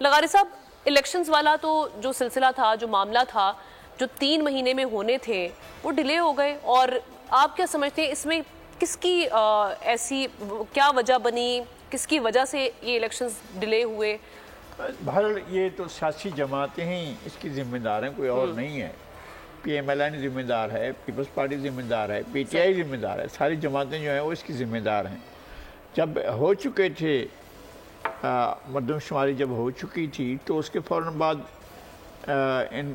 لغاری صاحب، الیکشنز والا تو جو سلسلہ تھا، جو معاملہ تھا، جو 3 مہینے میں ہونے تھے وہ ڈیلے ہو گئے، اور آپ کیا سمجھتے ہیں اس میں کس کی ایسی کیا وجہ بنی، کس کی وجہ سے یہ الیکشنز ڈیلے ہوئے؟ بہرحال یہ تو سیاسی جماعتیں ہیں اس کی ذمہ دار ہیں، کوئی اور نہیں ہے۔ پی ایم ایل این ذمہ دار ہے، پیپلز پارٹی ذمہ دار ہے، پی ٹی آئی ذمہ دار ہے، ساری جماعتیں جو ہیں وہ اس کی ذمہ دار ہیں۔ جب ہو چکے تھے مردم شماری جب ہو چکی تھی تو اس کے فوراً بعد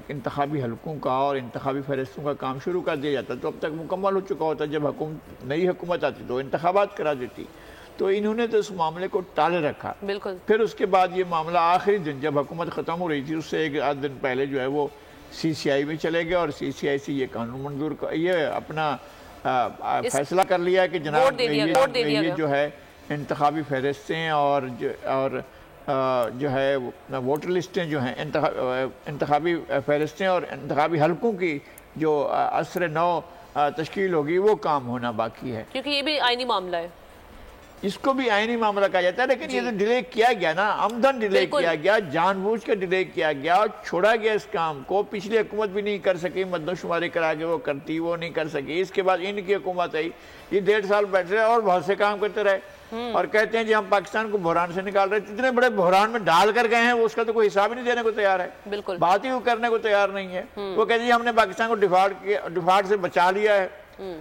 انتخابی حلقوں کا اور انتخابی فہرستوں کا کام شروع کر دیا جاتا، تو اب تک مکمل ہو چکا ہوتا۔ جب نئی حکومت آتی تو انتخابات کرا دیتی، تو انہوں نے تو اس معاملے کو ٹالے رکھا۔ بالکل۔ پھر اس کے بعد یہ معاملہ آخری دن جب حکومت ختم ہو رہی تھی اس سے ایک آدھ دن پہلے جو ہے وہ سی سی آئی میں چلے گئے، اور سی سی آئی سے یہ قانون منظور یہ اپنا فیصلہ کر لیا کہ جناب یہ جو ہے انتخابی فہرستیں اور جو ہے ووٹر لسٹیں جو ہیں انتخابی فہرستیں اور انتخابی حلقوں کی جو عصر نو تشکیل ہوگی وہ کام ہونا باقی ہے، کیونکہ یہ بھی آئینی معاملہ ہے۔ اس کو بھی آئینی معاملہ کہا جاتا ہے، لیکن یہ تو ڈیلے کیا گیا نا، عمدن ڈیلے کیا گیا، جان بوجھ کے ڈیلے کیا گیا، اور چھوڑا گیا اس کام کو۔ پچھلی حکومت بھی نہیں کر سکی، مردم شماری کرا کے وہ کرتی، وہ نہیں کر سکی۔ اس کے بعد ان کی حکومت آئی، یہ 1.5 سال بیٹھ رہے اور بہت سے کام کرتے رہے، اور کہتے ہیں جی ہم پاکستان کو بحران سے نکال رہے ہیں۔ اتنے بڑے بحران میں ڈال کر گئے ہیں، وہ اس کا تو کوئی حساب ہی نہیں دینے کو تیار ہے، بالکل بات ہی وہ کرنے کو تیار نہیں ہے۔ وہ کہتے ہیں ہم نے پاکستان کو ڈیفالٹ سے بچا لیا ہے۔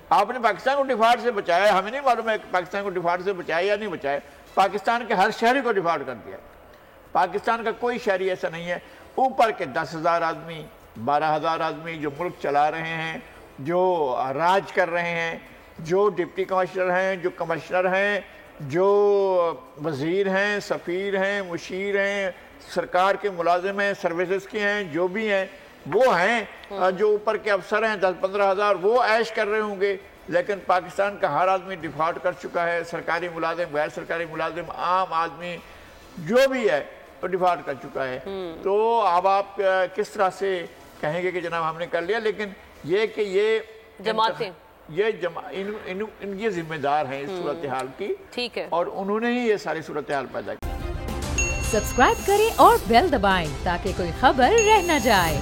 آپ نے پاکستان کو ڈیفالٹ سے بچایا ہے، ہمیں نہیں معلوم ہے پاکستان کو ڈیفالٹ سے بچایا یا نہیں بچایا۔ پاکستان کے ہر شہری کو ڈیفالٹ کر دیا۔ پاکستان کا کوئی شہری ایسا نہیں ہے، اوپر کے 10,000 آدمی 12,000 آدمی جو ملک چلا رہے ہیں، جو راج کر رہے ہیں، جو ڈپٹی کمشنر ہیں، جو کمشنر ہیں، جو وزیر ہیں، سفیر ہیں، مشیر ہیں، سرکار کے ملازم ہیں، سروسز کے ہیں، جو بھی ہیں وہ ہیں، جو اوپر کے افسر ہیں 10-15,000 وہ عیش کر رہے ہوں گے، لیکن پاکستان کا ہر آدمی ڈیفالٹ کر چکا ہے۔ سرکاری ملازم، غیر سرکاری ملازم، عام آدمی جو بھی ہے وہ ڈیفالٹ کر چکا ہے۔ تو اب آپ کس طرح سے کہیں گے کہ جناب ہم نے کر لیا؟ لیکن یہ کہ یہ جماعتیں ان کی ذمہ دار ہیں اس صورتحال کی، ٹھیک ہے، اور انہوں نے ہی یہ ساری صورتحال پیدا کی۔ سبسکرائب کریں اور بیل دبائیں تاکہ کوئی خبر رہ نہ جائے۔